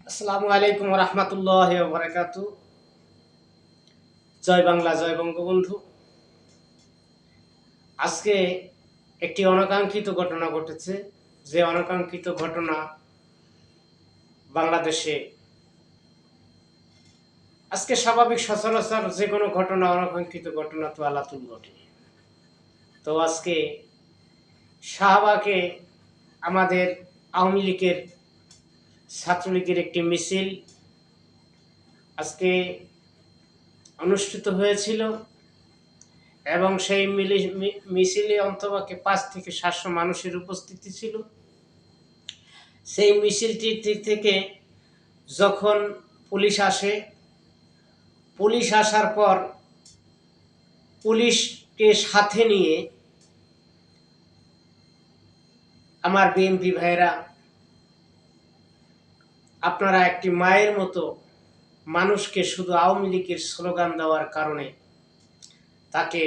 আসসালামু আলাইকুম রহমতুল্লাহ বারাকাতু। জয় বাংলা, জয় বঙ্গবন্ধু। আজকে একটি অনাকাঙ্ক্ষিত ঘটনা ঘটেছে। যে অনাকাঙ্ক্ষিত ঘটনা বাংলাদেশে আজকে স্বাভাবিক সচরাচর যে কোনো ঘটনা, অনাকাঙ্ক্ষিত ঘটনা তো আলাতুল ঘটে। তো আজকে শাহবাগে আমাদের আওয়ামী লীগের, ছাত্রলীগের একটি মিছিল আজকে অনুষ্ঠিত হয়েছিল এবং সেই মিছিলে অন্ততপক্ষে 5 থেকে 700 মানুষের উপস্থিতি ছিল। সেই মিছিলটি থেকে যখন পুলিশ আসে, পুলিশ আসার পর পুলিশকে সাথে নিয়ে আমার বিএনপি ভাইয়েরা, আপনারা একটি মায়ের মতো মানুষকে শুধু আওয়ামী লীগের স্লোগান দেওয়ার কারণে তাকে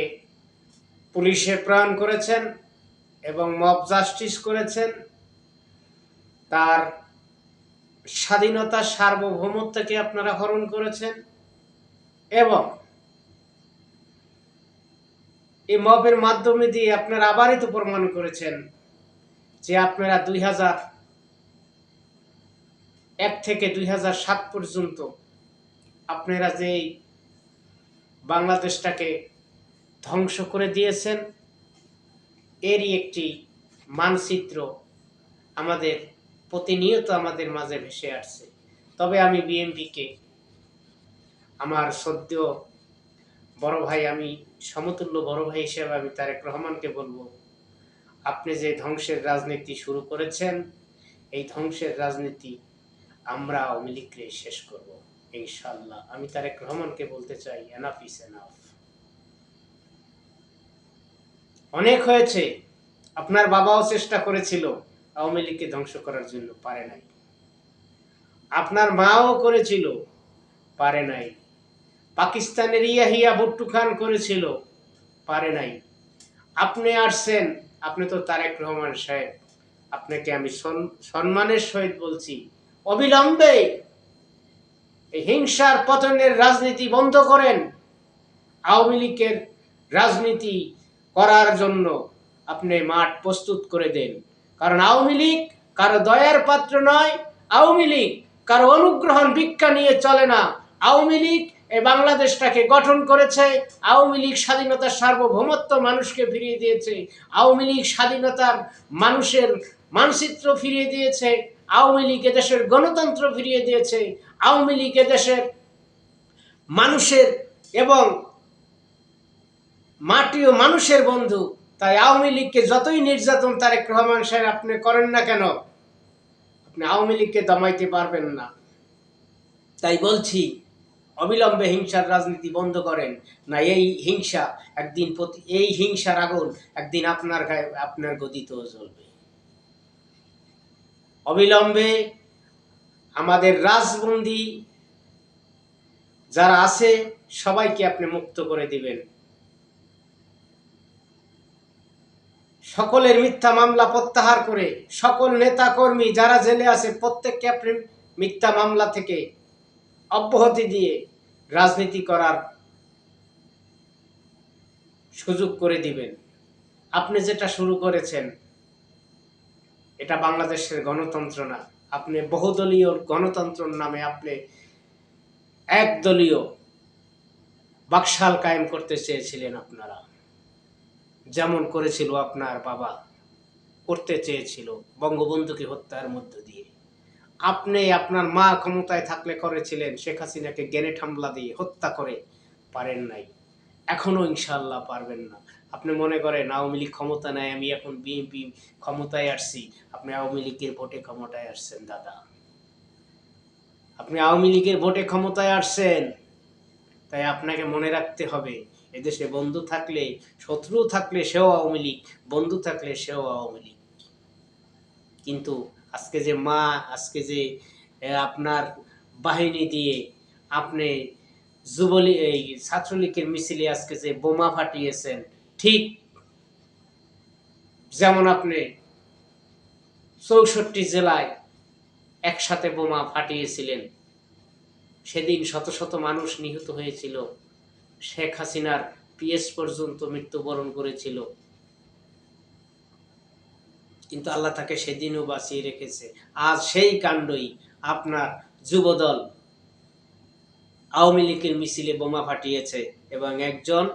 পুলিশে প্রেরণ করেছেন এবং মব জাস্টিস করেছেন। তার স্বাধীনতা, সার্বভৌমত্বকে আপনারা হরণ করেছেন এবং এই মবের মাধ্যমে দিয়ে আপনারা আবারই তো প্রমাণ করেছেন যে আপনারা 2001 থেকে 2007 পর্যন্ত আপনারা যে বাংলাদেশটাকে ধ্বংস করে দিয়েছেন, এরই একটি মানচিত্র আমাদের প্রতিনিয়ত আমাদের মাঝে ভেসে আসছে। তবে আমি বিএনপিকে, আমার সদ্য বড় ভাই, আমি সমতুল্য বড় ভাই হিসেবে আমি তারেক রহমানকে বলবো, আপনি যে ধ্বংসের রাজনীতি শুরু করেছেন, এই ধ্বংসের রাজনীতি আমরা আওয়ামী লীগকে শেষ করব ইনশাআল্লাহ। আমি তারেক রহমানকে বলতে চাই, এনাফ ইজ এনাফ। অনেক হয়েছে। আপনার বাবাও চেষ্টা করেছিল আওয়ামী লীগকে ধ্বংস করার জন্য, পারে নাই। আপনার মাও করেছিল, পারে নাই। পাকিস্তানের ইয়াহিয়া ভুট্টু খান করেছিল, পারে নাই। আপনি আসছেন, আপনি তো তারেক রহমান সাহেব, আপনাকে আমি সম্মানের সহিত বলছি, অবিলম্বে এই হিংসার পতনের রাজনীতি বন্ধ করেন। আওয়ামী লীগের রাজনীতি করার জন্য আপনি মাঠ প্রস্তুত করে দেন। কারণ আওয়ামী লীগ কারো দয়ার পাত্র নয়। আওয়ামী লীগ কারো অনুগ্রহণ ভিক্ষা নিয়ে চলে না। আওয়ামী লীগ এই বাংলাদেশটাকে গঠন করেছে। আওয়ামী লীগ স্বাধীনতার সার্বভৌমত্ব মানুষকে ফিরিয়ে দিয়েছে। আওয়ামী লীগ স্বাধীনতার মানুষের মানচিত্র ফিরিয়ে দিয়েছে। আওয়ামী লীগ দেশের গণতন্ত্র ফিরিয়ে দিয়েছে। আওয়ামী লীগ দেশের মানুষের এবং মাটি ও মানুষের বন্ধু। তাই আওয়ামী লীগকে যতই নির্যাতন তারেক রহমান সাহেব আপনি করেন না কেন, আপনি আওয়ামী লীগকে দমাইতে পারবেন না। তাই বলছি, অবিলম্বে হিংসার রাজনীতি বন্ধ করেন, না এই হিংসা একদিন এই হিংসার আগুন একদিন আপনার গায়ে, আপনার গদিতেও জ্বলবে। অবিলম্বে আমাদের রাজবন্দী যারা আছে সবাইকে আপনি মুক্ত করে দিবেন। সকলের মিথ্যা মামলা প্রত্যাহার করে সকল নেতা কর্মী যারা জেলে আছে প্রত্যেককে আপনি মিথ্যা মামলা থেকে অব্যাহতি দিয়ে রাজনীতি করার সুযোগ করে দিবেন। আপনি যেটা শুরু করেছেন এটা বাংলাদেশের গণতন্ত্র না। আপনি বহুদলীয় গণতন্ত্রের নামে আপনি একদলীয় বাকশাল কায়েম করতে চেয়েছিলেন। আপনারা যেমন করেছিল আপনার বাবা, করতে চেয়েছিল বঙ্গবন্ধুকে হত্যার মধ্য দিয়ে। আপনি আপনার মা ক্ষমতায় থাকলে করেছিলেন শেখ হাসিনাকে গ্রেনেড হামলা দিয়ে হত্যা করে, পারেন নাই। এখনো ইনশাআল্লাহ পারবেন না। আপনি মনে করেন আওয়ামী লীগ ক্ষমতা নেয়, আমি এখন বিএনপি ক্ষমতায় আসছি। আপনি আওয়ামী লীগের ভোটে ক্ষমতায় আসছেন দাদা, আপনি আওয়ামী লীগের ভোটে ক্ষমতায় আসছেন। তাই আপনাকে মনে রাখতে হবে, এদেশে বন্ধু থাকলে, শত্রু থাকলে সেও আওয়ামী লীগ, বন্ধু থাকলে সেও আওয়ামী লীগ। কিন্তু আজকে যে আজকে যে আপনার বাহিনী দিয়ে আপনি যুবলীগ, এই ছাত্রলীগের মিছিলে আজকে যে বোমা ফাটিয়েছেন, ঠিক যেমন আপনি 64 জেলায় একসাথে বোমা ফাটিয়েছিলেন। সেদিন শত শত মানুষ নিহত হয়েছিল। শেখ হাসিনার পিএস পর্যন্ত মৃত্যুবরণ করেছিল, কিন্তু আল্লাহ তাকে সেদিনও বাঁচিয়ে রেখেছে। আজ সেই কাণ্ডই আপনার যুবদল আওয়ামী লীগের মিছিলে বোমা ফাটিয়েছে এবং একজন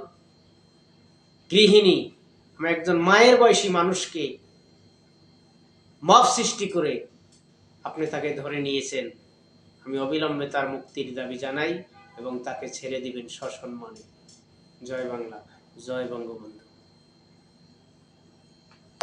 গৃহিণী, একজন মায়ের বয়সী মানুষকে মব সৃষ্টি করে আপনি তাকে ধরে নিয়েছেন। আমি অবিলম্বে তার মুক্তির দাবি জানাই এবং তাকে ছেড়ে দিবেন সসম্মানে। জয় বাংলা, জয় বঙ্গবন্ধু।